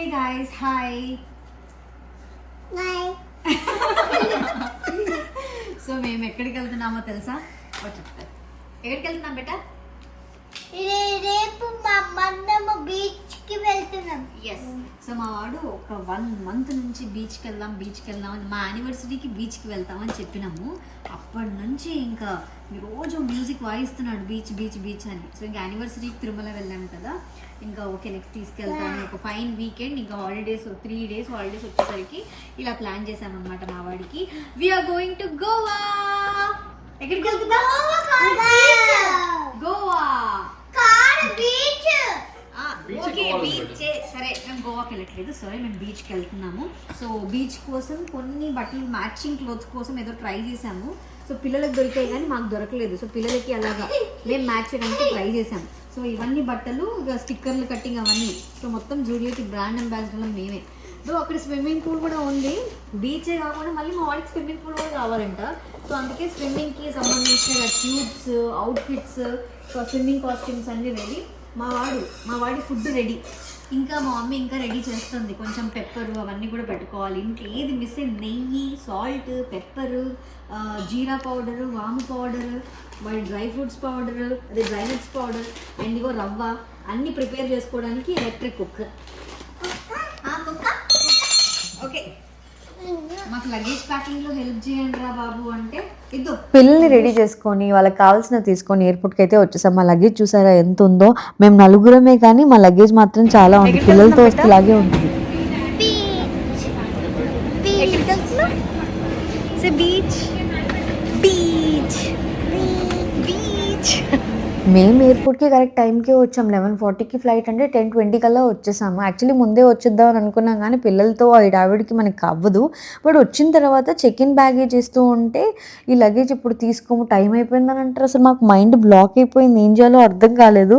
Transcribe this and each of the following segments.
Hey guys, hi. Hi. So మేము ఎక్కడికి వెళ్తున్నామో తెలుసా? చెప్తా. ఎక్కడికి వెళ్తున్నాం బేటా? రేపు మా బీచ్ కి వెళ్తున్నాం. ఎస్. సో మా వాడు ఒక 1 month నుంచి బీచ్కి వెళ్దాం అని, మా యానివర్సరీకి బీచ్కి వెళ్తామని చెప్పినాము. అప్పటి నుంచి ఇంకా రోజు మ్యూజిక్ వాయిస్తున్నాడు బీచ్ బీచ్ బీచ్ అని. సో ఇంకా యానివర్సరీకి తిరుమల వెళ్ళాము కదా, ఇంకా ఓకే నెక్స్ట్ తీసుకెళ్తాను, ఒక ఫైన్ వీకెండ్, ఇంకా హాలిడేస్ 3 days హాలిడేస్ వచ్చేసరికి ఇలా ప్లాన్ చేసామన్నమాట మా వాడికి. We are going to Goa. ఎక్కడికి వెళ్తున్నా? గోవా బీచ్. Okay beach. సరే మేము గోవాకి వెళ్ళట్లేదు, సరే మేము బీచ్కి వెళ్తున్నాము. సో బీచ్ కోసం కొన్ని బట్టలు మ్యాచింగ్ క్లోత్స్ కోసం ఏదో ట్రై చేసాము. సో పిల్లలకు దొరికాయి కానీ మాకు దొరకలేదు. సో పిల్లలకి అలాగా మేము మ్యాచ్ చేయడానికి ట్రై చేసాము. సో ఇవన్నీ బట్టలు, ఇక స్టిక్కర్లు కట్టింగ్ అవన్నీ. సో మొత్తం జూడియోకి బ్రాండ్ అంబాసిడర్లు మేమే. సో అక్కడ స్విమ్మింగ్ పూల్ కూడా ఉంది. బీచే కాకుండా మళ్ళీ మా వాడికి స్విమ్మింగ్ పూల్ కూడా కావాలంట. సో అందుకే స్విమ్మింగ్కి సంబంధించిన tubes, outfits, so swimming costumes అన్నీ రెడీ. మా వాడి ఫుడ్ రెడీ. ఇంకా మా మమ్మీ ఇంకా రెడీ చేస్తుంది. కొంచెం పెప్పరు అవన్నీ కూడా పెట్టుకోవాలి. ఇంట్లో ఏది మిస్ అయ్యి నెయ్యి, సాల్ట్, పెప్పరు, జీరా పౌడరు, వాము పౌడరు, వాడి డ్రై ఫ్రూట్స్ పౌడరు, అదే డ్రై నట్స్ పౌడర్, అండ్ ఇగో రవ్వ అన్నీ ప్రిపేర్ చేసుకోవడానికి ఎలక్ట్రిక్ కుక్కర్. ఓకే మాకు లగేజ్ ప్యాకింగ్లో హెల్ప్ చేయండి రా బాబు అంటే ఇద్దు. పిల్లల్ని రెడీ చేసుకొని వాళ్ళకి కావాల్సినవి తీసుకొని ఎయిర్పోర్ట్కి అయితే వచ్చేసాం. మా లగేజ్ చూసారా ఎంత ఉందో. మేము నలుగురమే కానీ మా లగేజ్ మాత్రం చాలా ఉంది. పిల్లలతో వస్తే ఇలాగే ఉంటుంది. మేము ఎయిర్పోర్ట్కి కరెక్ట్ టైంకే వచ్చాం. 11:40కి ఫ్లైట్ అంటే 10:20 కల్లా వచ్చేసాము. యాక్చువల్లీ ముందే వచ్చేద్దాం అని అనుకున్నాం కానీ పిల్లలతో ఆవిడకి మనకి అవ్వదు. బట్ వచ్చిన తర్వాత చెక్ ఇన్ బ్యాగేజ్ ఇస్తూ ఉంటే ఈ లగేజ్ ఇప్పుడు తీసుకోము, టైం అయిపోయిందని అంటారు. అసలు మాకు మైండ్ బ్లాక్ అయిపోయింది, ఏం చేయాలో అర్థం కాలేదు.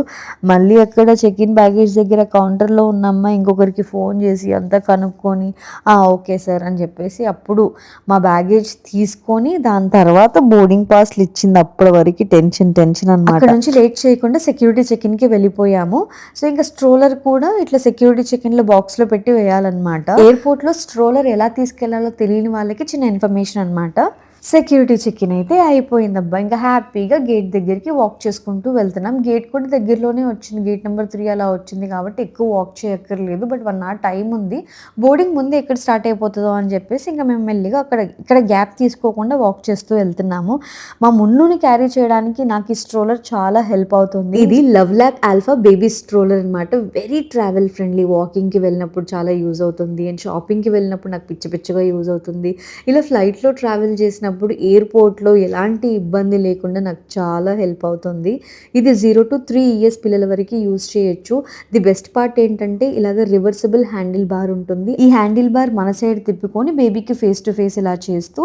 మళ్ళీ అక్కడ చెక్ ఇన్ బ్యాగేజ్ దగ్గర కౌంటర్లో ఉన్న అమ్మాయి ఇంకొకరికి ఫోన్ చేసి అంతా కనుక్కొని ఓకే సార్ అని చెప్పేసి అప్పుడు మా బ్యాగేజ్ తీసుకొని దాని తర్వాత బోర్డింగ్ పాస్లు ఇచ్చింది. అప్పటి వరకు టెన్షన్ అన్నమాట. అక్కడ నుంచి లేట్ చేయకుండా సెక్యూరిటీ చెక్ ఇన్కి వెళ్ళిపోయాము. సో ఇంకా స్ట్రోలర్ కూడా ఇట్లా సెక్యూరిటీ చెక్ ఇన్లో బాక్స్లో పెట్టి వేయాలన్నమాట. ఎయిర్పోర్ట్లో స్ట్రోలర్ ఎలా తీసుకెళ్లాలో తెలియని వాళ్ళకి చిన్న ఇన్ఫర్మేషన్ అన్నమాట. సెక్యూరిటీ చెక్ ఇన్ అయితే అయిపోయిందబ్బా. ఇంకా హ్యాపీగా గేట్ దగ్గరికి వాక్ చేసుకుంటూ వెళ్తున్నాం. గేట్ కూడా దగ్గరలోనే వచ్చింది, గేట్ నెంబర్ 3 అలా వచ్చింది కాబట్టి ఎక్కువ వాక్ చేయక్కర్లేదు. బట్ 1 hour టైం ఉంది. బోర్డింగ్ ముందు ఎక్కడ స్టార్ట్ అయిపోతుందో అని చెప్పేసి ఇంకా మేము మెల్లిగా ఇక్కడ గ్యాప్ తీసుకోకుండా వాక్ చేస్తూ వెళ్తున్నాము. మా మున్నుని క్యారీ చేయడానికి నాకు ఈ స్ట్రోలర్ చాలా హెల్ప్ అవుతుంది. ఇది లవ్లాక్ ఆల్ఫా బేబీ స్ట్రోలర్ అనమాట. Very travel friendly. వాకింగ్కి వెళ్ళినప్పుడు చాలా యూజ్ అవుతుంది, అండ్ షాపింగ్కి వెళ్ళినప్పుడు నాకు పిచ్చిగా యూజ్ అవుతుంది. ఇలా ఫ్లైట్లో ట్రావెల్ చేసినప్పుడు ఎయిర్పోర్ట్లో ఎలాంటి ఇబ్బంది లేకుండా నాకు చాలా హెల్ప్ అవుతుంది. ఇది 0 to 3 years పిల్లల వరకు యూజ్ చేయొచ్చు. ది బెస్ట్ పార్ట్ ఏంటంటే ఇలాగ రివర్సిబుల్ హ్యాండిల్ బార్ ఉంటుంది. ఈ హ్యాండిల్ బార్ మన సైడ్ తిప్పుకొని బేబీకి ఫేస్ టు ఫేస్ ఇలా చేస్తూ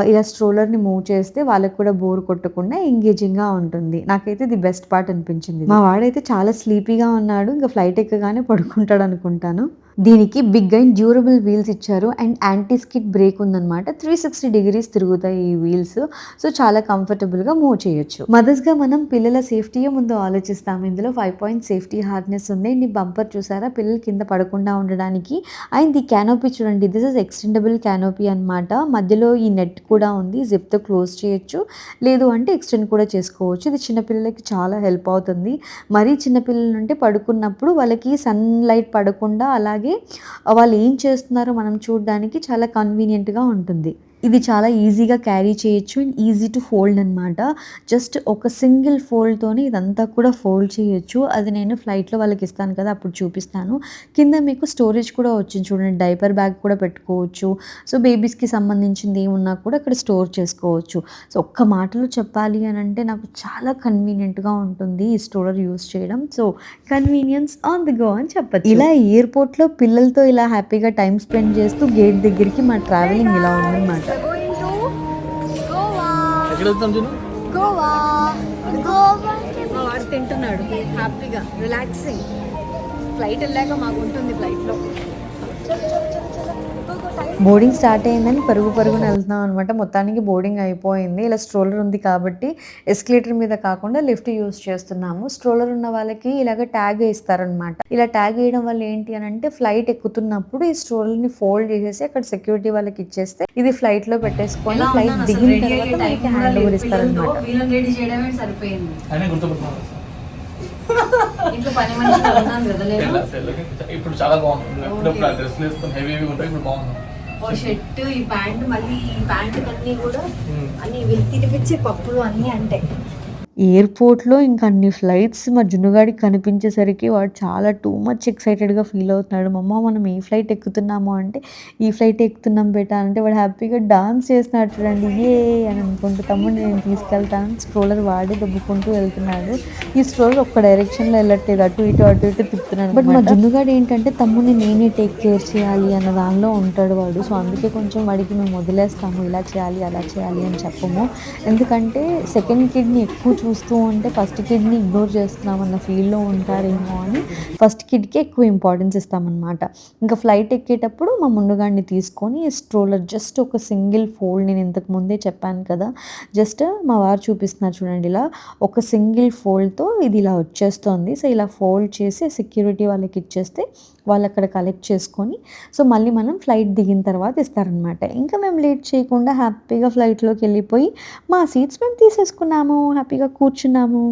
ఇలా స్ట్రోలర్ని మూవ్ చేస్తే వాళ్ళకి కూడా బోర్ కొట్టకుండా ఎంగేజింగ్గా ఉంటుంది. నాకైతే ది బెస్ట్ పార్ట్ అనిపించింది. మా వాడైతే చాలా స్లీపీగా ఉన్నాడు. ఇంకా ఫ్లైట్ ఎక్కగానే పడుకుంటాడు అనుకుంటాను. దీనికి బిగ్ అండ్ డ్యూరబుల్ వీల్స్ ఇచ్చారు, అండ్ యాంటీ స్కిడ్ బ్రేక్ ఉందన్నమాట. 360 degrees తిరుగుతాయి ఈ వీల్స్. సో చాలా కంఫర్టబుల్గా మూవ్ చేయొచ్చు. మదర్స్గా మనం పిల్లల సేఫ్టీయే ముందు ఆలోచిస్తాం. ఇందులో 5 point సేఫ్టీ హార్నెస్ ఉంది. అండ్ ఈ బంపర్ చూసారా, పిల్లలు కింద పడకుండా ఉండడానికి. అండ్ ఈ క్యానోపీ చూడండి, దిస్ ఇస్ ఎక్స్టెండబుల్ క్యానోపీ అనమాట. మధ్యలో ఈ నెట్ కూడా ఉంది, జిప్తో క్లోజ్ చేయొచ్చు, లేదు అంటే ఎక్స్టెండ్ కూడా చేసుకోవచ్చు. ఇది చిన్నపిల్లలకి చాలా హెల్ప్ అవుతుంది. మరీ చిన్నపిల్లలు ఉంటే పడుకున్నప్పుడు వాళ్ళకి సన్ లైట్ పడకుండా అలాగే వాళ్ళు ఏం చేస్తున్నారో మనం చూడడానికి చాలా కన్వీనియంట్గా ఉంటుంది. ఇది చాలా ఈజీగా క్యారీ చేయొచ్చు అండ్ ఈజీ టు ఫోల్డ్ అనమాట. జస్ట్ ఒక సింగిల్ ఫోల్డ్తోనే ఇదంతా కూడా ఫోల్డ్ చేయొచ్చు. అది నేను ఫ్లైట్లో వాళ్ళకి ఇస్తాను కదా, అప్పుడు చూపిస్తాను. కింద మీకు స్టోరేజ్ కూడా వచ్చింది చూడండి, డైపర్ బ్యాగ్ కూడా పెట్టుకోవచ్చు. సో బేబీస్కి సంబంధించింది ఏమున్నా కూడా అక్కడ స్టోర్ చేసుకోవచ్చు. సో ఒక్క మాటలో చెప్పాలి అని అంటే నాకు చాలా కన్వీనియంట్గా ఉంటుంది ఈ స్టోరర్ యూస్ చేయడం. So convenience on the go అని చెప్పచ్చు. ఇలా ఎయిర్పోర్ట్లో పిల్లలతో ఇలా హ్యాపీగా టైం స్పెండ్ చేస్తూ గేట్ దగ్గరికి మా ట్రావెలింగ్ ఇలా ఉందన్నమాట. గోవా మా వాడు తింటున్నాడు హ్యాపీగా, రిలాక్సింగ్. ఫ్లైట్ వెళ్ళాక మాకు ఉంటుంది ఫ్లైట్లో. బోర్డింగ్ స్టార్ట్ అయిందని పరుగున వెళ్తున్నాం అనమాట. మొత్తానికి బోర్డింగ్ అయిపోయింది. ఇలా స్ట్రోలర్ ఉంది కాబట్టి ఎస్కలేటర్ మీద కాకుండా లిఫ్ట్ యూస్ చేస్తున్నాము. స్ట్రోలర్ ఉన్న వాళ్ళకి ఇలాగ ట్యాగ్ ఇస్తారనమాట. ఇలా ట్యాగ్ వేయడం వల్ల ఏంటి అని అంటే ఫ్లైట్ ఎక్కుతున్నప్పుడు ఈ స్ట్రోలర్ని ఫోల్డ్ చేసేసి అక్కడ సెక్యూరిటీ వాళ్ళకి ఇచ్చేస్తే ఇది ఫ్లైట్ లో పెట్టేసుకొని ఫ్లైట్ దిగిన తర్వాత మనకి హ్యాండ్ ఓవర్ ఇస్తారనమాట. రెడీ చేయడమే సరిపోయింది. ఇంకా పని మనిషి ఉన్నాను కదా లేదు. ఇప్పుడు చాలా బాగుంది. ఇప్పుడు డ్రెస్ వేసుకొని హెవీగా ఉంటాయి. ఇప్పుడు బాగుంది. ఓ షర్ట్, ఈ ప్యాంట్, మళ్ళీ ఈ ప్యాంట్ అన్ని కూడా అన్ని తినిపించే పప్పులు అన్ని అంటే ఎయిర్పోర్ట్లో ఇంకా అన్ని ఫ్లైట్స్ మా జున్నుగాడికి కనిపించేసరికి వాడు చాలా టూ మచ్ ఎక్సైటెడ్గా ఫీల్ అవుతున్నాడు. మమ్మ మనం ఈ ఫ్లైట్ ఎక్కుతున్నాము అంటే ఈ ఫ్లైట్ ఎక్కుతున్నాం బేటా అంటే వాడు హ్యాపీగా డాన్స్ చేస్తున్నాడు చూడండి. ఏ అని అనుకుంటూ తమ్ముడు నేను తీసుకెళ్తాను స్ట్రోలర్ వాడే దొబ్బుకుంటూ వెళ్తున్నాడు. ఈ స్ట్రోలర్ ఒక్క డైరెక్షన్లో వెళ్ళట్లేదు, అటు ఇటు తిప్పుతున్నాడు. బట్ మా జున్నుగాడు ఏంటంటే తమ్ముడిని నేనే టేక్ కేర్ చేయాలి అన్న దానిలో ఉంటాడు వాడు. సో అందుకే కొంచెం వాడికి మేము వదిలేస్తాము, ఇలా చేయాలి అలా చేయాలి అని చెప్పము. ఎందుకంటే సెకండ్ కిడ్ని ఎక్కువ చూస్తూ ఉంటే ఫస్ట్ కిడ్ని ఇగ్నోర్ చేస్తున్నామన్న ఫీల్లో ఉంటారేమో అని ఫస్ట్ కిడ్కి ఎక్కువ ఇంపార్టెన్స్ ఇస్తామన్నమాట. ఇంకా ఫ్లైట్ ఎక్కేటప్పుడు మా ముందుగాడిని తీసుకొని స్ట్రోలర్ జస్ట్ ఒక సింగిల్ ఫోల్డ్, నేను ఇంతకు ముందే చెప్పాను కదా, జస్ట్ మా వారు చూపిస్తున్నారు చూడండి, ఇలా ఒక సింగిల్ ఫోల్డ్తో ఇది ఇలా వచ్చేస్తుంది. సో ఇలా ఫోల్డ్ చేసి సెక్యూరిటీ వాళ్ళకి ఇచ్చేస్తే వాళ్ళు అక్కడ కలెక్ట్ చేసుకొని సో మళ్ళీ మనం ఫ్లైట్ దిగిన తర్వాత ఇస్తారనమాట. ఇంకా మేము లేట్ చేయకుండా హ్యాపీగా ఫ్లైట్లోకి వెళ్ళిపోయి మా సీట్స్ మేము తీసేసుకున్నాము, హ్యాపీగా కూర్చున్నాము.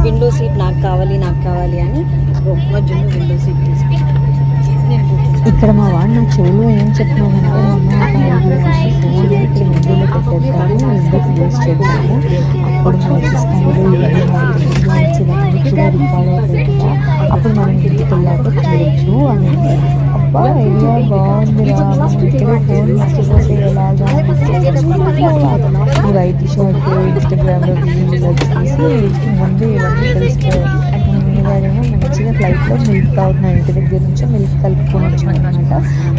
విండో సీట్ నాకు కావాలి అని విండో సీట్ తీసుకున్నాను. ఇక్కడ మా వాడు నా చెవులో ఏం చెప్తున్నానంటే ఫోన్ ఇక్కడ విండోలో పెట్టేద్దాము, విండోకి యూస్ చేద్దాము, అప్పుడు మనకి స్టైల్ కూడా రికార్డ్ అవుతుందా, అప్పుడు మనం ఇంటికి వెళ్ళాక చూడొచ్చు అని. అబ్బా ఐడియా బాగుందిరా, ఇక్కడే ఫోన్ మర్చిపోతే ఎలాగా ఈ వైట్ షర్ట్ ఇన్స్టాగ్రామ్లో వీడియోలో చూసి ముందు ఇవన్నీ తెలుసుకోవాలి. వాడేమో మంచిగా ఫ్లైట్లో మిల్క్ తాగుతున్నాడు, ఇంటి దగ్గర నుంచి మిల్క్ కలుపుకొని వచ్చాను అనమాట.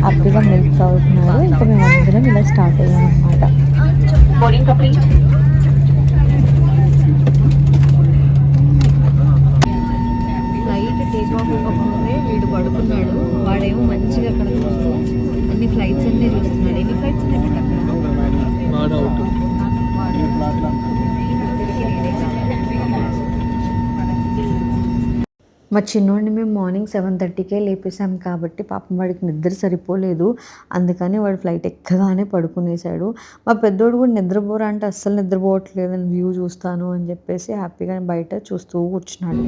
హ్యాపీగా మిల్క్ తాగుతున్నారు. ఇంకా మేము అందరం ఇలా స్టార్ట్ అయ్యాం అనమాట. ఫ్లైట్ టేక్ ఆఫ్ అవ్వకముందే వీడు పడుకున్నాడు. వాడేమో మంచిగా అక్కడ చూస్తూ అన్ని ఫ్లైట్స్ అన్నీ చూస్తున్నాడు. ఎన్ని ఫ్లైట్స్ ఉన్నాయి అక్కడ? మా చిన్నోడిని మేము మార్నింగ్ 7:30కే లేపేసాం కాబట్టి పాపం వాడికి నిద్ర సరిపోలేదు. అందుకని వాడు ఫ్లైట్ ఎక్కగానే పడుకునేశాడు. మా పెద్దోడు కూడా నిద్రపోరా అంటే అస్సలు నిద్రపోవట్లేదని వ్యూ చూస్తాను అని చెప్పేసి హ్యాపీగా బయట చూస్తూ కూర్చున్నాడు.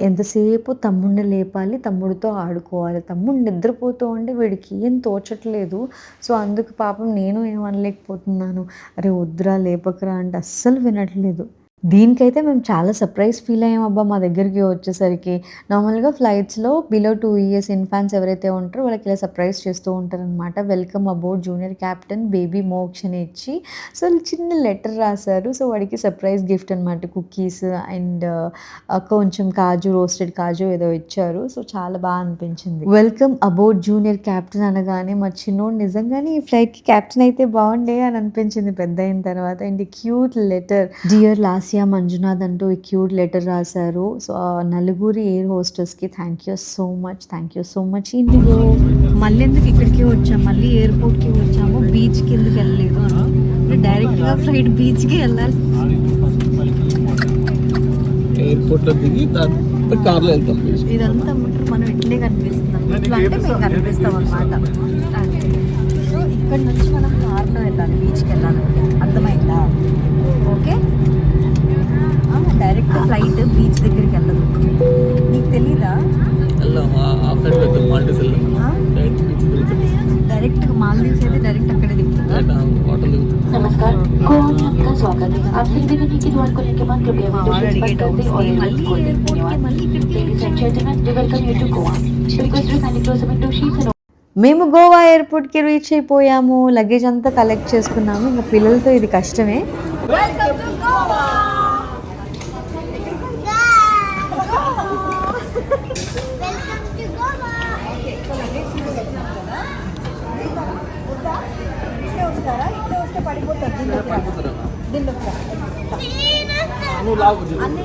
ఎంతసేపు తమ్ముడిని లేపాలి, తమ్ముడితో ఆడుకోవాలి. తమ్ముడు నిద్రపోతూ ఉంటే వీడికి ఏం తోచట్లేదు. సో అందుకు పాపం నేను ఏమనలేకపోతున్నాను, అరే వద్దురా లేపకరా అంటే అస్సలు వినట్లేదు. దీనికైతే మేము చాలా సర్ప్రైజ్ ఫీల్ అయ్యాం అబ్బా మా దగ్గరికి వచ్చేసరికి. నార్మల్గా ఫ్లైట్స్లో బిలో 2 years ఇన్ఫాన్స్ ఎవరైతే ఉంటారో వాళ్ళకి ఇలా సర్ప్రైజ్ చేస్తూ ఉంటారనమాట. Welcome about junior captain baby మోక్ష అని ఇచ్చి సో చిన్న లెటర్ రాశారు. సో వాడికి సర్ప్రైజ్ గిఫ్ట్ అనమాట, కుకీస్ అండ్ కొంచెం కాజు, రోస్టెడ్ కాజు ఏదో ఇచ్చారు. సో చాలా బాగా అనిపించింది. వెల్కమ్ అబౌట్ జూనియర్ క్యాప్టెన్ అనగానే మా చిన్నోడు నిజంగానే ఈ ఫ్లైట్కి క్యాప్టెన్ అయితే బాగుండే అని అనిపించింది పెద్ద అయిన తర్వాత. And cute letter, dear last Manjunath అంటూ ఈ క్యూట్ లెటర్ రాశారు. సో నలుగురి ఎయిర్ హోస్టెస్కి thank you so much IndiGo. మళ్ళీ ఎందుకు ఇక్కడికి వచ్చాము, మళ్ళీ ఎయిర్పోర్ట్కి వచ్చాము, బీచ్కి ఎందుకు వెళ్ళలేదు అని డైరెక్ట్గా ఫ్లైట్ బీచ్కి వెళ్ళాలి. ఎయిర్పోర్ట్లో దిగి కార్లో వెళ్తాం ఇదంతా మనం ఇట్లే కనిపిస్తున్నాం, ఇట్లా అంటే మేము కనిపిస్తాం అన్నమాట. సో ఇక్కడ నుంచి మనం కార్లో వెళ్ళాలి, బీచ్కి వెళ్ళాలంటే. అర్థమైందా? ఓకే, డైరెక్ట్ ఫ్లైట్ బీచ్ దగ్గరికి వెళ్ళదు. నీకు తెలీదా? डायरेक्ट मालदीव्स అయితే డైరెక్ట్ అక్కడే దిగుతుందా? नमस्कार, गोवा में आपका स्वागत है। आप सिंधी नदी के द्वार को लेकर बाद कृपया विंडो सीट पर बैठे और एयरलाइन खोल दें। धन्यवाद। Ladies and gentlemen, we welcome you to Goa. Request to kindly close the window sheets and మేము గోవా ఎయిర్పోర్ట్కి రీచ్ అయిపోయాము. లగేజ్ అంతా కలెక్ట్ చేసుకున్నాము. ఇంకా పిల్లలతో ఇది కష్టమే.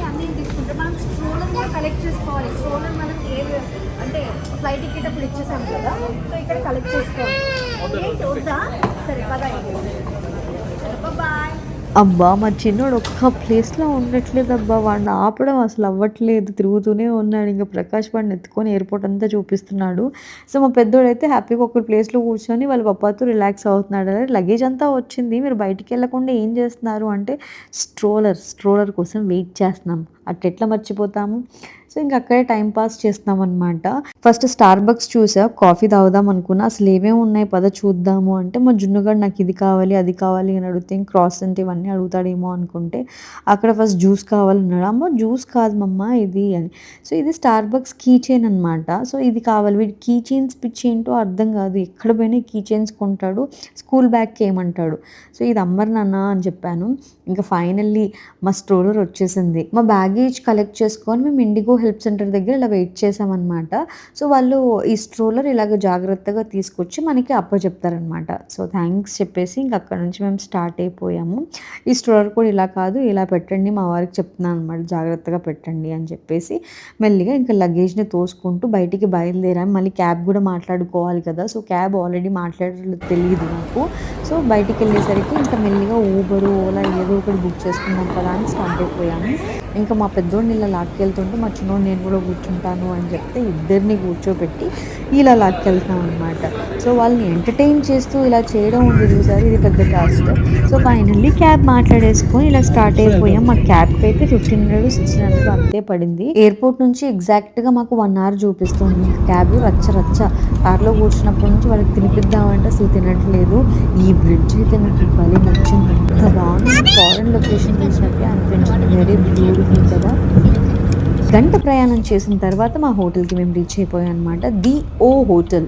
అన్నీ తీసుకుంటే మనం స్ట్రోలర్ కూడా కలెక్ట్ చేసుకోవాలి. స్ట్రోలర్ మనం అంటే ఫ్లైట్ ఎక్కేటప్పుడు ఇచ్చేసాం కదా, సో ఇక్కడ కలెక్ట్ చేసుకోవాలి. ఏంటి వద్దా? సరే కదా, బాయ్. అబ్బా మా చిన్నోడు ఒక్క ప్లేస్లో ఉండట్లేదు అబ్బా. వాడిని ఆపడం అసలు అవ్వట్లేదు, తిరుగుతూనే ఉన్నాడు. ఇంకా ప్రకాష్ వాడిని ఎత్తుకొని ఎయిర్పోర్ట్ అంతా చూపిస్తున్నాడు. సో మా పెద్దోడైతే హ్యాపీగా ఒక ప్లేస్లో కూర్చొని వాళ్ళ పప్పాతో రిలాక్స్ అవుతున్నాడు. లగేజ్ అంతా వచ్చింది, మీరు బయటికి వెళ్ళకుండా ఏం చేస్తున్నారు అంటే స్ట్రోలర్ కోసం వెయిట్ చేస్తున్నాం. అట్లా మర్చిపోతాము. సో ఇంకా అక్కడే టైం పాస్ చేస్తున్నాం అనమాట. ఫస్ట్ స్టార్ బక్స్ చూసా, కాఫీ తాగుదాం అనుకున్నా. అసలు ఏమేమి ఉన్నాయి పద చూద్దాము అంటే మా జున్నుగాడు నాకు ఇది కావాలి అది కావాలి అని అడిగితే క్రాస్ అంటే ఇవన్నీ అడుగుతాడేమో అనుకుంటే అక్కడ ఫస్ట్ జ్యూస్ కావాలన్నాడు. అమ్మ జ్యూస్ కాదు మమ్మ ఇది అని. సో ఇది స్టార్ బక్స్ కీ చైన్ అనమాట. సో ఇది కావాలి. వీడి కీ చైన్స్ పిచ్చి ఏంటో అర్థం కాదు, ఎక్కడ పోయినా కీ చైన్స్ కొంటాడు. స్కూల్ బ్యాగ్కి ఏమంటాడు. సో ఇది అమ్మరు నాన్న అని చెప్పాను. ఇంకా ఫైనల్లీ మా స్ట్రోలర్ వచ్చేసింది. మా బ్యాగేజ్ కలెక్ట్ చేసుకొని మేము ఇండిగో హెల్ప్ సెంటర్ దగ్గర ఇలా వెయిట్ చేసామన్నమాట. సో వాళ్ళు ఈ స్ట్రోలర్ ఇలాగ జాగ్రత్తగా తీసుకొచ్చి మనకి అప్పచెప్తారనమాట. సో థ్యాంక్స్ చెప్పేసి ఇంక అక్కడ నుంచి మేము స్టార్ట్ అయిపోయాము. ఈ స్ట్రోలర్ కూడా ఇలా కాదు, ఇలా పెట్టండి, మా వారికి చెప్తున్నాను అనమాట, జాగ్రత్తగా పెట్టండి అని చెప్పేసి. మెల్లిగా ఇంకా లగేజ్ని తోసుకుంటూ బయటికి బయలుదేరాము. మళ్ళీ క్యాబ్ కూడా మాట్లాడుకోవాలి కదా. సో క్యాబ్ ఆల్రెడీ మాట్లాడలేదు, తెలియదు నాకు. సో బయటికి వెళ్ళేసరికి ఇంకా మెల్లిగా ఊబరు ఓలా ఏదో ఒకటి బుక్ చేసుకున్నాం కదా అని స్టార్ట్ అయిపోయాము. ఇంకా మా పెద్దోడిని ఇలా లాక్కెళ్తుంటే మా చిన్నోడు నేను కూడా కూర్చుంటాను అని చెప్తే ఇద్దరిని కూర్చోబెట్టి ఇలా లాక్కెళ్తాం అనమాట. సో వాళ్ళని ఎంటర్టైన్ చేస్తూ ఇలా చేయడం ఉంది చూసారు, ఇది పెద్ద టాస్క్. సో ఫైనల్లీ క్యాబ్ మాట్లాడేసుకొని ఇలా స్టార్ట్ అయిపోయాం. మా క్యాబ్కి అయితే 1500 1600 అంతే పడింది. ఎయిర్పోర్ట్ నుంచి ఎగ్జాక్ట్గా మాకు 1 hour చూపిస్తుంది. క్యాబ్ రచ్చ కార్లో కూర్చున్నప్పటి నుంచి వాళ్ళకి తినిపిద్దామంటే అసలు తినట్లేదు. ఈ బ్రిడ్జ్ అయితే నాకు భలే నచ్చింది, ఎంత బాగుంది. ఫారెన్ లొకేషన్ చూసినట్టే అనిపించింది, వెరీ బ్యూటిఫుల్ కదా. గంట ప్రయాణం చేసిన తర్వాత మా హోటల్కి మేము రీచ్ అయిపోయాం అనమాట. ది ఓ హోటల్.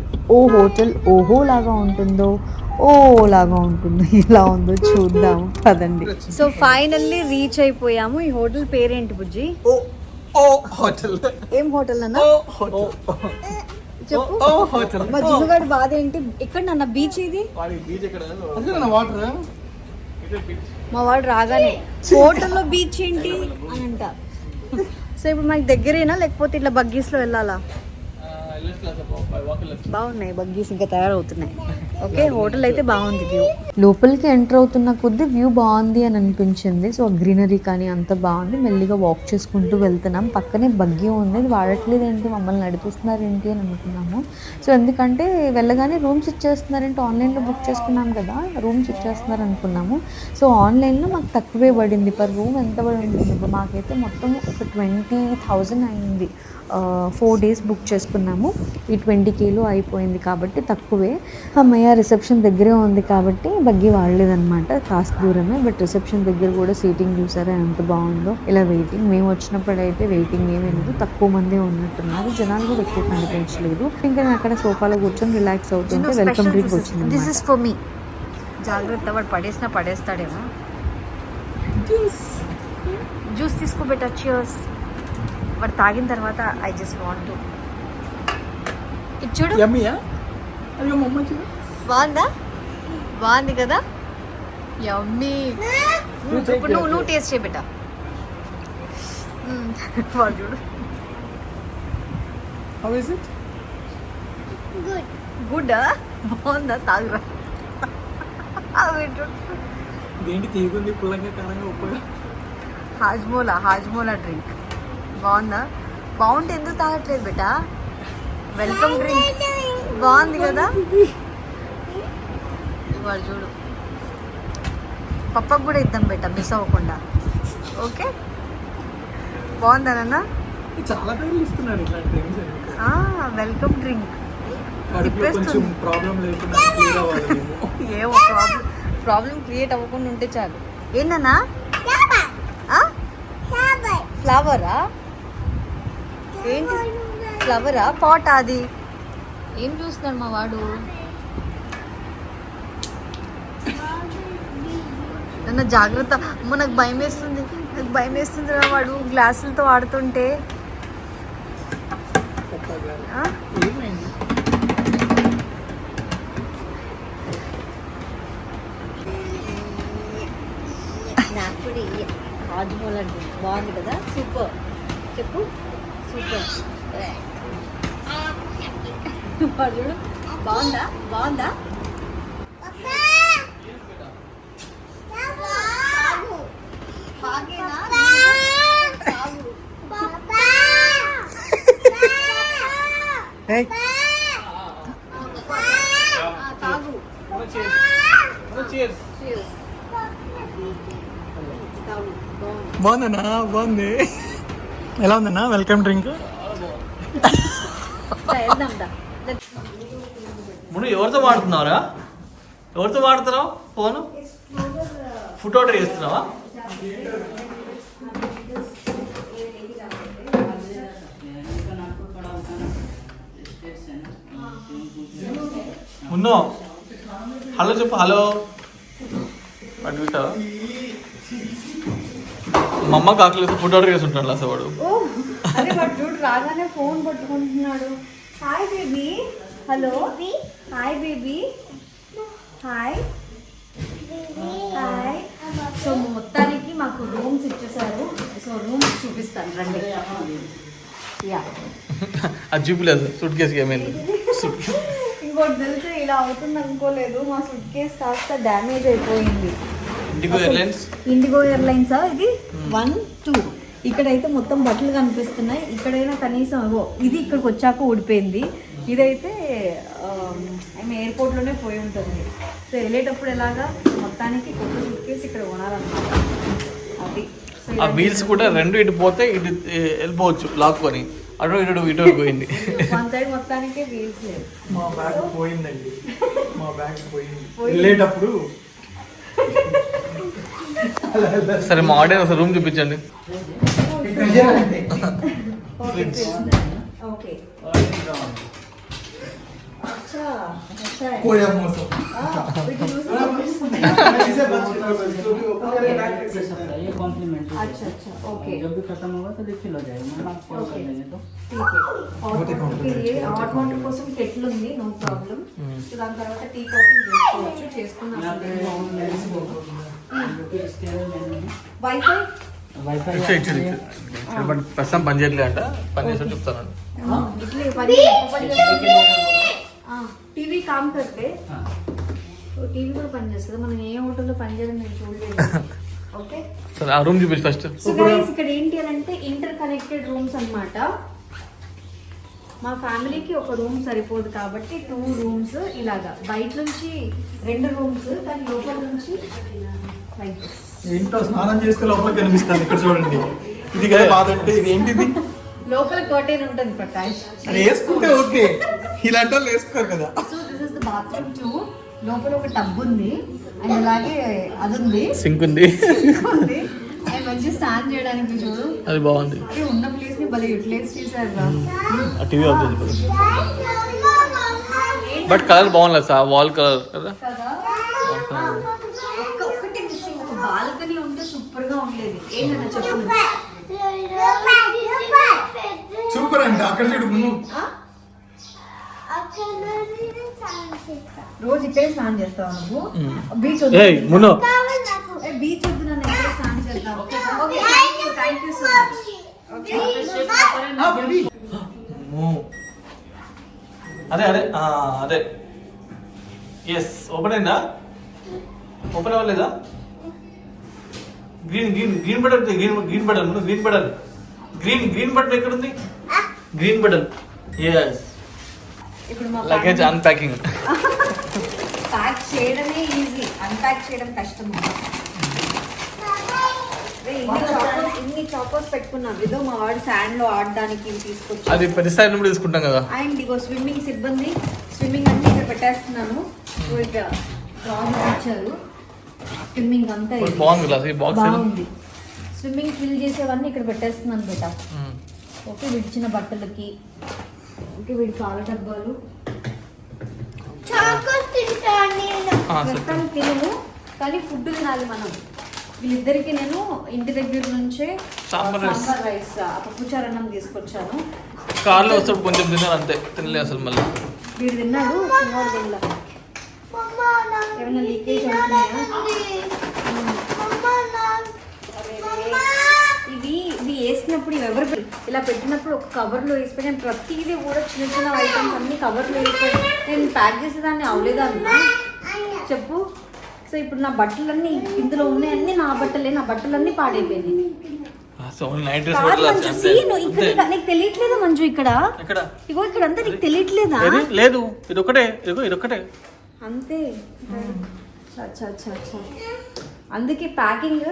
ఓహో లాగా ఉంటుందో ఓ లాగా ఉంటుందో ఎలా ఉందో చూద్దాము పదండి. సో ఫైనల్లీ రీచ్ అయిపోయాము. ఈ హోటల్ పేరేంటి బుజ్జి? ఏం హోటల్ అన్న చెప్పు. మా జున్నుగాడి బాధ ఏంటి? ఇక్కడ నన్న బీచ్ ఇది. మా వాడు రాగానే హోటల్లో బీచ్ ఏంటి అని అంట. సో ఇప్పుడు మనకి దగ్గరేనా లేకపోతే ఇట్లా బగ్గీస్లో వెళ్ళాలా? బాగున్నాయి బగ్గీస్, ఇంకా తయారవుతున్నాయి. ఓకే, హోటల్ అయితే బాగుంది. వ్యూ లోపలికి ఎంటర్ అవుతున్న కొద్దీ వ్యూ బాగుంది అని అనిపించింది. సో గ్రీనరీ కానీ అంత బాగుంది. మెల్లిగా వాక్ చేసుకుంటూ వెళ్తున్నాం. పక్కనే బగ్గీ ఉంది, అది వాడట్లేదు ఏంటి, మమ్మల్ని నడిపిస్తున్నారు ఏంటి అని అనుకున్నాము. సో ఎందుకంటే వెళ్ళగానే రూమ్స్ ఇచ్చేస్తున్నారంటే ఆన్లైన్లో బుక్ చేసుకున్నాం కదా, రూమ్స్ ఇచ్చేస్తున్నారు అనుకున్నాము. సో ఆన్లైన్లో మాకు తక్కువే పడింది. పర్ రూమ్ ఎంత పడి ఉంటుంది? మాకైతే మొత్తం ఒక 20,000 అయింది. 4 days బుక్ చేసుకున్నాము. ఈ 20Kలో అయిపోయింది కాబట్టి తక్కువే. అమ్మయ్య రిసెప్షన్ దగ్గరే ఉంది కాబట్టి బగ్గీ వాడలేదన్నమాట, కాస్త దూరమే. బట్ రిసెప్షన్ దగ్గర కూడా సీటింగ్ చూసారా ఎంత బాగుందో. ఇలా వెయిటింగ్, మేము వచ్చినప్పుడైతే వెయిటింగ్ ఏమీ లేదు, తక్కువ మందే ఉన్నట్టున్నారు, జనాలు కూడా ఎక్కువ కనిపించలేదు. ఇంకా నేను అక్కడ సోఫాలో కూర్చొని రిలాక్స్ అవుతుంటే వెల్కమ్ డ్రింక్ వచ్చింది. This is for me. జాగ్రత్త, వాడు పడేస్తాడేమో. జ్యూస్ తీసుకోబెట్టా. చియర్స్. వాడు తాగిన తర్వాత ఐ జస్ట్ వాంట్ టు ఇది చూడు. బాగుంది కదా, యమ్మీ. నువ్వు టేస్ట్ చేయబెట్టా. వాడు చూడు. గుడ్ బాగుందా? తాగురా. హాజ్మోలా డ్రింక్ బాగుందా? బాగుంటే ఎందుకు తాగట్లేదు బేటా? వెల్కమ్ డ్రింక్ బాగుంది కదా. ఇవాళ చూడు పప్పకు కూడా ఇద్దాం బేటా, మిస్ అవ్వకుండా. ఓకే బాగుందనన్నా? చాలా పేర్లు ఇస్తున్నారు ఇట్లాంటి డ్రింక్స్. వెల్కమ్ డ్రింక్ కొంచెం ప్రాబ్లం లేకుండా క్లియర్ అవ్వాలి. ఏమో ప్రాబ్లం క్రియేట్ అవ్వకుండా ఉంటే చాలు. ఏంటన్నా? ఫ్లవరా? ఏంటి ఫ్లవరా? పాట్ అది ఏం చూస్తున్నాడు మా వాడు? నన్ను జాగ్రత్త అమ్మ, నాకు భయం వేస్తుంది, నాకు భయం వేస్తుంది రా వాడు గ్లాసులతో ఆడుతుంటే. నాకుడి రాజ్మోల్ అంటే బాగుంది కదా. సూపర్ చెప్పు, సూపర్. చూడు బాగుందా? బాగుందా? బాగుందన్నా? బాగుంది. ఎలా ఉందన్నా వెల్కమ్ డ్రింక్? ముందు ఎవరితో వాడుతున్నావురా? ఎవరితో వాడుతున్నావు ఫోను? ఫుడ్ ఆర్డర్ చేస్తున్నావా? మున్నో హలో చెప్పు. హలో వాడు చూసావా? మా అమ్మ కాకలేదు ఫుడ్ ఆర్డర్ చేసి ఉంటాడు అసలు వాడు. అరే వాడు చూడు రాగానే ఫోన్ పట్టుకుంటున్నాడు. Hi baby. Hello hi baby. Hi hi. So మొత్తానికి మాకు రూమ్స్ ఇచ్చేసారు. సో రూమ్స్ చూపిస్తాను రండి. యా అది చూపిలేదు. సూట్ కేసుకి ఏమైంది? ఇంకోటి తెలిసి ఇలా అవుతుంది అనుకోలేదు. మా సూట్ కేస్ కాస్త డ్యామేజ్ అయిపోయింది. ఇండిగో ఎయిర్లైన్స్ ఇది 1, 2. ఇక్కడైతే మొత్తం బట్టలు కనిపిస్తున్నాయి. ఇక్కడైనా కనీసం ఇది ఇక్కడికి వచ్చాక ఊడిపోయింది. ఇదైతే ఎయిర్పోర్ట్లోనే పోయి ఉంటుంది. సో వెళ్ళేటప్పుడు ఎలాగా మొత్తానికి కొత్త సూట్ కేసు ఇక్కడ కొనాలన్నమాట. అది ఆ వీల్స్ కూడా రెండు ఇటు పోతే ఇటు వెళ్ళిపోవచ్చు లాక్కొని. అటు ఇటు ఇటు పోయింది. వన్ సైడ్ మొత్తానికి వీల్స్ లేదు. మా బ్యాగ్ పోయిందండి. మా బ్యాగ్ పోయింది వెళ్ళేటప్పుడు. సరే మా ఆడియన్స్ రూమ్ చూపించండి. ఓకే अच्छा ओके जब भी खत्म होगा तो रिफिल हो जाएगा। मैम आप कॉल कर लेंगे तो ठीक है। హాట్ వాటర్ కోసం కెటిల్ ఉంది, నో ప్రాబ్లం. సో దాని తర్వాత టీ కాఫీ చేసుకోవచ్చు, చేసుకున్నాం. వైఫై బట్ ప్రస్తుతం పని చేయట్లే అంట. పని చేసి చెప్తాను. టీవీ కామ్ కడితే టీవీ కూడా పని చేస్తుంది. మనం ఏ హోటల్లో పని చేయడం నేను చూడలేదు. ఓకే సరే ఆ రూమ్ చూపించి ఫస్ట్. సో గైస్ ఇక్కడ ఏంటి అంటే ఇంటర్ కనెక్టెడ్ రూమ్స్ అన్నమాట. మా ఫ్యామిలీకి ఒక రూమ్ సరిపోదు కాబట్టి 2 రూమ్స్ ఇలాగా. బయట నుంచి 2 రూమ్స్, దాని లోపల నుంచి ఏంటో స్నానం చేస్తే లోపల కనిపిస్తాను. ఇక్కడ చూడండి, ఇది కదా బాధ అంటే. ఇది ఏంటిది? లోపల కర్టెన్ ఉంటుంది ప్రకాష్. అది వేసుకుంటే ఓకే, ఇలాంటి వాళ్ళు వేసుకోరు కదా. So this is the bathroom 2. లోపల ఒక టబ్ ఉంది అండ్ అలాగే అది ఉంది, సింక్ ఉంది అండ్ మంచి స్నాన్ చేయడానికి చూడు. అది బాగుంది. ఉన్న ప్లేస్ ని భలే యూటిలైజ్ చేశారు. ఆ టీవీ అవుతుంది బట్ కలర్ బాగుంది సార్, వాల్ కలర్ కదా. ఒకటి మిస్సింగ్, ఒక బాల్కనీ ఉంటే సూపర్ గా ఉండేది. ఏంటన్నా చెప్పు. సూపర్ అండి. అక్కడ చూడు మును. రోజు ఇక్కడే స్నానం చేస్తావా నువ్వు? బీచ్ మును బీచ్ వద్దు, నన్ను ఎక్కడ స్నానం చేద్దాం. Thank you so much. అదే అదే అదే ఎస్ ఓపెన్ అయిందా? ఓపెన్ అవ్వలేదా? Green green green button green green button green button green green button ఎక్కడ ఉంది? Green button. ఎస్. ఇప్పుడు మా లగేజ్ అన్ప్యాకింగ్. ప్యాక్ చేయడమే ఈజీ, అన్ప్యాక్ చేయడం కష్టం. ఇన్ని చాకోస్ పెట్టుకున్నాం. ఏదో మా వాడు శాండ్ లో ఆడడానికి ఇవి తీసుకొచ్చి అది ప్రతిసారి కూడా తీసుకుంటాం కదా. అండ్ ఇగో స్విమ్మింగ్ సిబ్బంది స్విమ్మింగ్ అన్ని ఇక్కడ పెట్టేస్తున్నాను. ఇక్కడ డ్రాయింగ్ ఇచ్చారు. స్విమ్మింగ్ అంతా ఇది. బాగుంది క్లాస్. ఈ బాక్స్ బాగుంది. స్విమ్మింగ్ ఫిల్ చేసేవన్నీ ఇక్కడ పెట్టేస్తున్నాను బేటా. ఓకే, విడిచిన బట్టలకి, ఓకే, వీడి పాల డబ్బాలు. చాకోస్ తింటాను నేను. ప్రస్తుతానికి తినము, కానీ ఫుడ్ తినాలి మనం. వీళ్ళిద్దరికి నేను ఇంటి దగ్గర నుంచే సాంబార్ రైస్ పప్పుచారు అన్నం తీసుకొచ్చాను. కార్లో వస్తాడు కొంచెం తిన్నారు అంతే, తినలే అసలు. మళ్ళీ వీడు తిన్నాడు, తిన్నాడు తినలా. మమ్మా నాకు ఏమైనా లీకేజ్ అవుతున్నాయా? మమ్మా నాకు ఇవి వేసినప్పుడు ఇవి ఎవరు ఇలా పెట్టినప్పుడు ఒక కవర్లో వేసిపోయి నేను ప్రతిదీ కూడా చిన్న చిన్న ఐటమ్స్ అన్ని కవర్లో వేసిపోయి నేను ప్యాక్ చేసేదాన్ని అవలేదా అన్నా చెప్పు. సో ఇప్పుడు నా బట్టలన్నీ ఇందులో ఉన్నాయన్నీ నా బట్టలే, నా బట్టలన్నీ పాడైపోయినాయి. కాదు మంజు, ఇక్కడ నీకు తెలియట్లేదా మంజు? ఇక్కడ ఇగో ఇక్కడ అంతా నీకు తెలియట్లేదా? లేదు, ఇది ఒకటే, ఇది ఒకటే అంతే. అచ్చా అచ్చా అచ్చా. అందుకే ప్యాకింగ్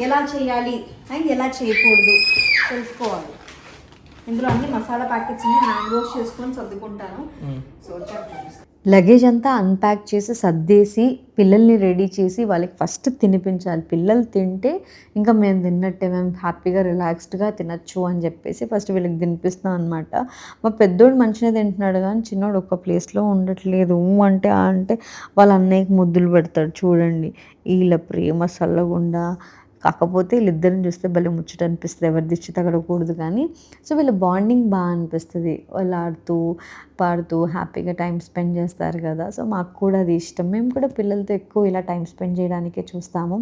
ఎలా చేయాలి అండ్ ఎలా చేయకూడదు తెలుసుకోవాలి. ఇందులో అన్ని మసాలా ప్యాకెట్స్ హ్యాండ్ వాష్ చేసుకొని సర్దుకుంటాను. సో లగేజ్ అంతా అన్ప్యాక్ చేసి సర్దేసి పిల్లల్ని రెడీ చేసి వాళ్ళకి ఫస్ట్ తినిపించాలి. పిల్లలు తింటే ఇంకా మేము తిన్నట్టే, మేము హ్యాపీగా రిలాక్స్డ్గా తినచ్చు అని చెప్పేసి ఫస్ట్ వీళ్ళకి తినిపిస్తాం అనమాట. మా పెద్దోడు మంచిగా తింటున్నాడు కానీ చిన్నోడు ఒక్క ప్లేస్లో ఉండట్లేదు. అంటే అంటే వాళ్ళ అన్నయ్యకి ముద్దులు పెడతాడు. చూడండి వీళ్ళ ప్రేమ సల్లగుండా. కాకపోతే వీళ్ళిద్దరిని చూస్తే భలే ముచ్చట అనిపిస్తుంది, ఎవరి దిష్టి తగలకూడదు కానీ. సో వీళ్ళ బాండింగ్ బాగా అనిపిస్తుంది. వాళ్ళు ఆడుతూ పాడుతూ హ్యాపీగా టైం స్పెండ్ చేస్తారు కదా. సో మాకు కూడా అది ఇష్టం. మేము కూడా పిల్లలతో ఎక్కువ ఇలా టైం స్పెండ్ చేయడానికే చూస్తాము.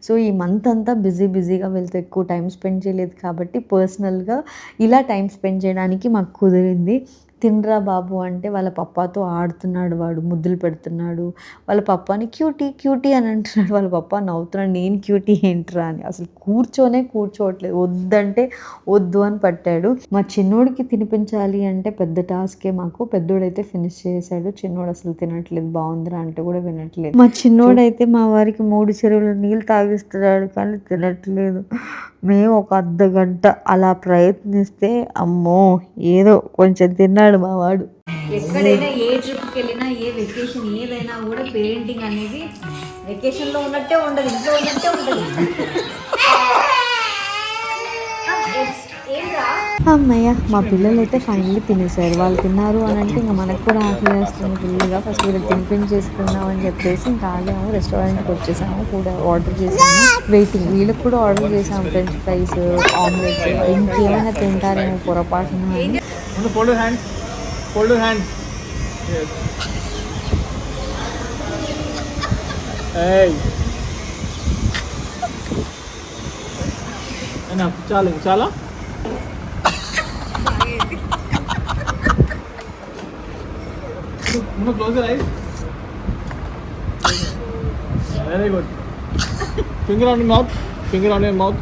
సో ఈ మంత్ అంతా బిజీగా వీళ్ళతో ఎక్కువ టైం స్పెండ్ చేయలేదు కాబట్టి పర్సనల్గా ఇలా టైం స్పెండ్ చేయడానికి మాకు కుదిరింది. తినరా బాబు అంటే వాళ్ళ పప్పాతో ఆడుతున్నాడు, వాడు ముద్దులు పెడుతున్నాడు. వాళ్ళ పప్పాని క్యూటీ అని అంటున్నాడు. వాళ్ళ పప్పా నవ్వుతున్నాడు, నేను క్యూటీ ఏంట్రా అని. అసలు కూర్చోవట్లేదు, వద్దంటే వద్దు అని పట్టాడు. మా చిన్నోడికి తినిపించాలి అంటే పెద్ద టాస్కే మాకు. పెద్దోడైతే ఫినిష్ చేశాడు, చిన్నోడు అసలు తినట్లేదు. బాగుందిరా అంటే కూడా వినట్లేదు. మా చిన్నోడైతే మా వారికి 3 చెరువులు నీళ్ళు తాగిస్తున్నాడు కానీ తినట్లేదు. మేము ఒక అర్ధగంట అలా ప్రయత్నిస్తే అమ్మో ఏదో కొంచెం తిన్నాడు మా వాడు. ఎక్కడైనా ఏ ట్రిప్కి వెళ్ళినా ఏ వెకేషన్ ఏదైనా కూడా పేరెంటింగ్ అనేది వెకేషన్లో ఉన్నట్టే ఉండదు, ఇంట్లో ఉన్నట్టే ఉండదు. అమ్మయ్య మా పిల్లలు అయితే ఫైనల్లీ తినేసారు. వాళ్ళు తిన్నారు అని అంటే ఇంకా మనకు కూడా ఆకలి వేస్తుంది ఫుల్గా. ఫస్ట్ వీళ్ళకి తినిపించేసుకుందాం అని చెప్పేసి ఇంకా ఆగాము, రెస్టారెంట్కి వచ్చేసాము, ఫుడ్ ఆర్డర్ చేసాము. వెయిటింగ్ వీళ్ళకి కూడా ఆర్డర్ చేసాము, ఫ్రెంచ్ ఫ్రైస్, ఆమ్లెట్, ఇంకేమైనా తింటారేమో పొరపాటున అని. చాలా close your eyes. Very good. Finger on your mouth.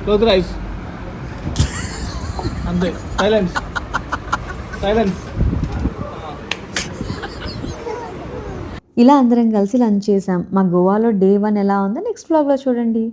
Close your eyes. And silence. ఇలా అందరం కలిసి లంచ్ చేసాం. మా గోవాలో డే 1 ఎలా ఉందో నెక్స్ట్ వ్లాగ్లో చూడండి.